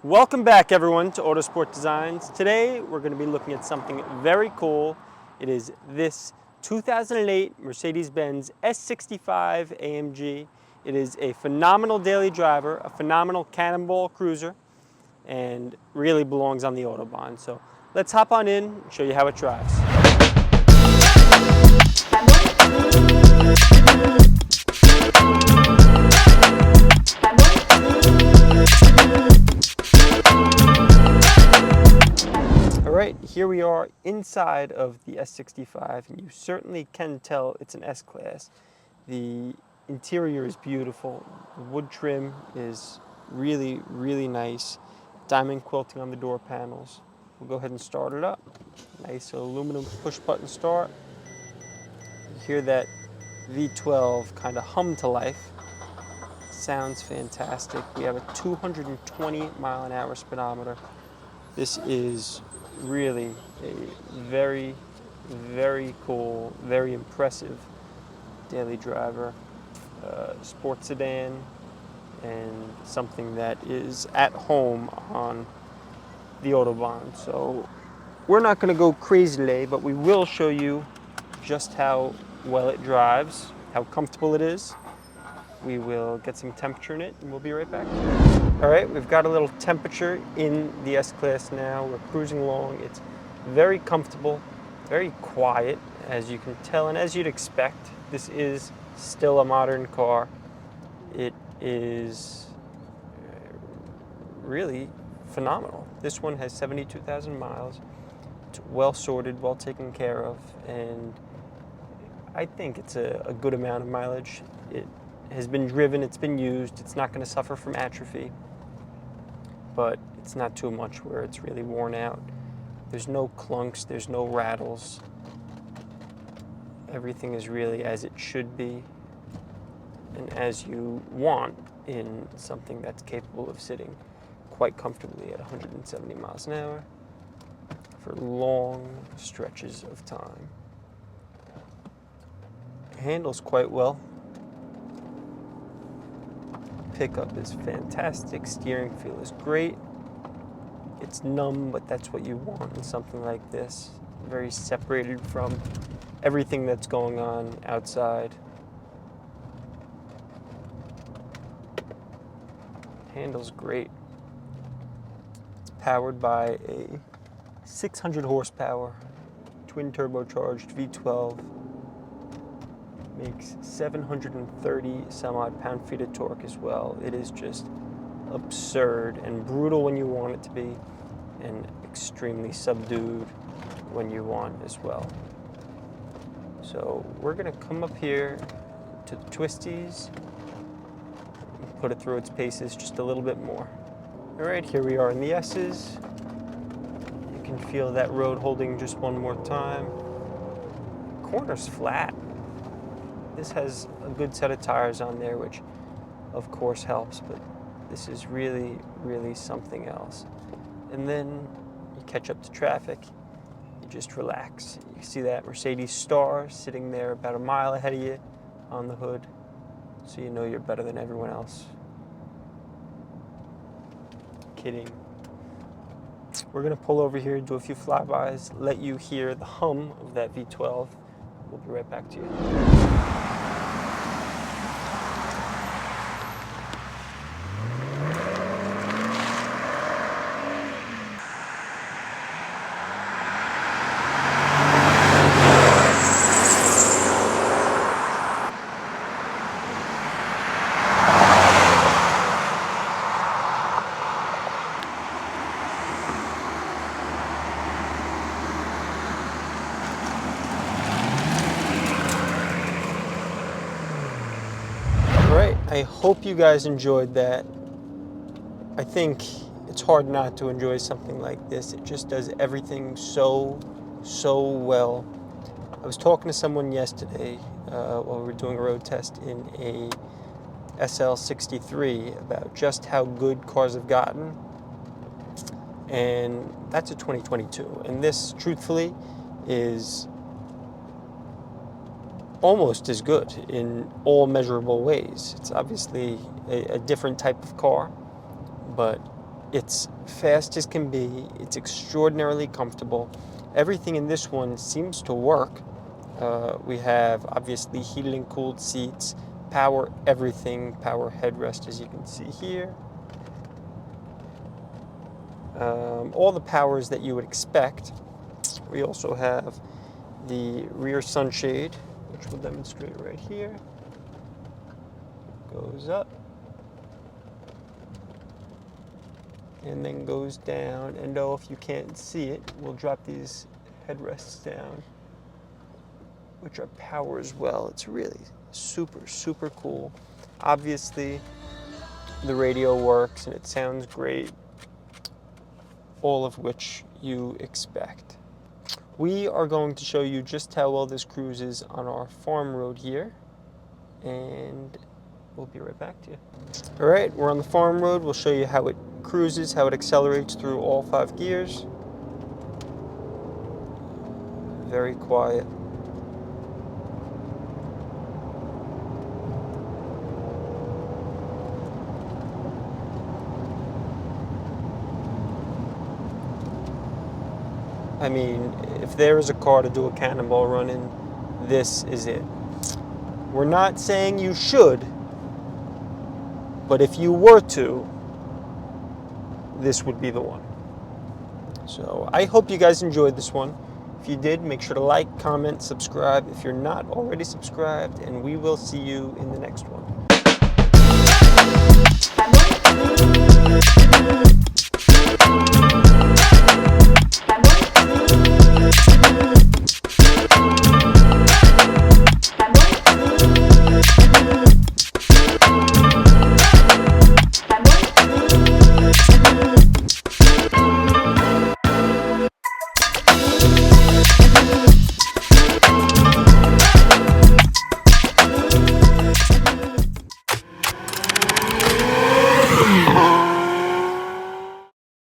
Welcome back everyone to Autosport Designs. Today we're going to be looking at something very cool. It is this 2008 Mercedes-Benz S65 AMG. It is a phenomenal daily driver, a phenomenal cannonball cruiser, and really belongs on the Autobahn. So let's hop on in and show you how it drives. Alright, here we are inside of the S65, and you certainly can tell it's an S-Class. The interior is beautiful. The wood trim is really, really nice. Diamond quilting on the door panels. We'll go ahead and start it up. Nice aluminum push-button start. You hear that V12 kind of hum to life. Sounds fantastic. We have a 220 mile an hour speedometer. This is really a very, very cool, very impressive daily driver, sports sedan, and something that is at home on the Autobahn. So we're not going to go crazy today, but we will show you just how well it drives, how comfortable it is. We will get some temperature in it and we'll be right back. All right, we've got a little temperature in the S-Class now. We're cruising along. It's very comfortable, very quiet, as you can tell, and as you'd expect. This is still a modern car. It is really phenomenal. This one has 72,000 miles. It's well sorted, well taken care of, and I think it's a good amount of mileage. It has been driven, it's been used, it's not going to suffer from atrophy, but it's not too much where it's really worn out. There's no clunks, there's no rattles. Everything is really as it should be and as you want in something that's capable of sitting quite comfortably at 170 miles an hour for long stretches of time. It handles quite well. Pickup is fantastic, steering feel is great. It's numb, but that's what you want in something like this. Very separated from everything that's going on outside. Handles great. It's powered by a 600 horsepower twin turbocharged V12. Makes 730 some odd pound-feet of torque as well. It is just absurd and brutal when you want it to be, and extremely subdued when you want as well. So we're gonna come up here to the twisties, and put it through its paces just a little bit more. All right, here we are in the S's. You can feel that road holding just one more time. Corner's flat. This has a good set of tires on there, which of course helps, but this is really, really something else. And then you catch up to traffic, you just relax. You see that Mercedes star sitting there about a mile ahead of you on the hood, so you know you're better than everyone else. Kidding. We're gonna pull over here, do a few flybys, let you hear the hum of that V12. We'll be right back to you. I hope you guys enjoyed that. I think it's hard not to enjoy something like this. It just does everything so well. I was talking to someone yesterday while we were doing a road test in a SL63 about just how good cars have gotten. And that's a 2022. And this, truthfully, is almost as good in all measurable ways. It's obviously a different type of car, but It's fast as can be. It's extraordinarily comfortable. Everything in this one seems to work. We have obviously heated and cooled seats, power everything, power headrest as you can see here. All the powers that you would expect. We also have the rear sunshade, which we'll demonstrate right here. Goes up and then goes down, and though if you can't see it, we'll drop these headrests down, which are power as well. It's really super, super cool. Obviously, the radio works and it sounds great, all of which you expect. We are going to show you just how well this cruises on our farm road here, and we'll be right back to you. All right, we're on the farm road. We'll show you how it cruises, how it accelerates through all 5 gears. Very quiet. I mean, if there is a car to do a cannonball run in, this is it. We're not saying you should, but if you were to, this would be the one. So I hope you guys enjoyed this one. If you did, make sure to like, comment, subscribe if you're not already subscribed, and we will see you in the next one.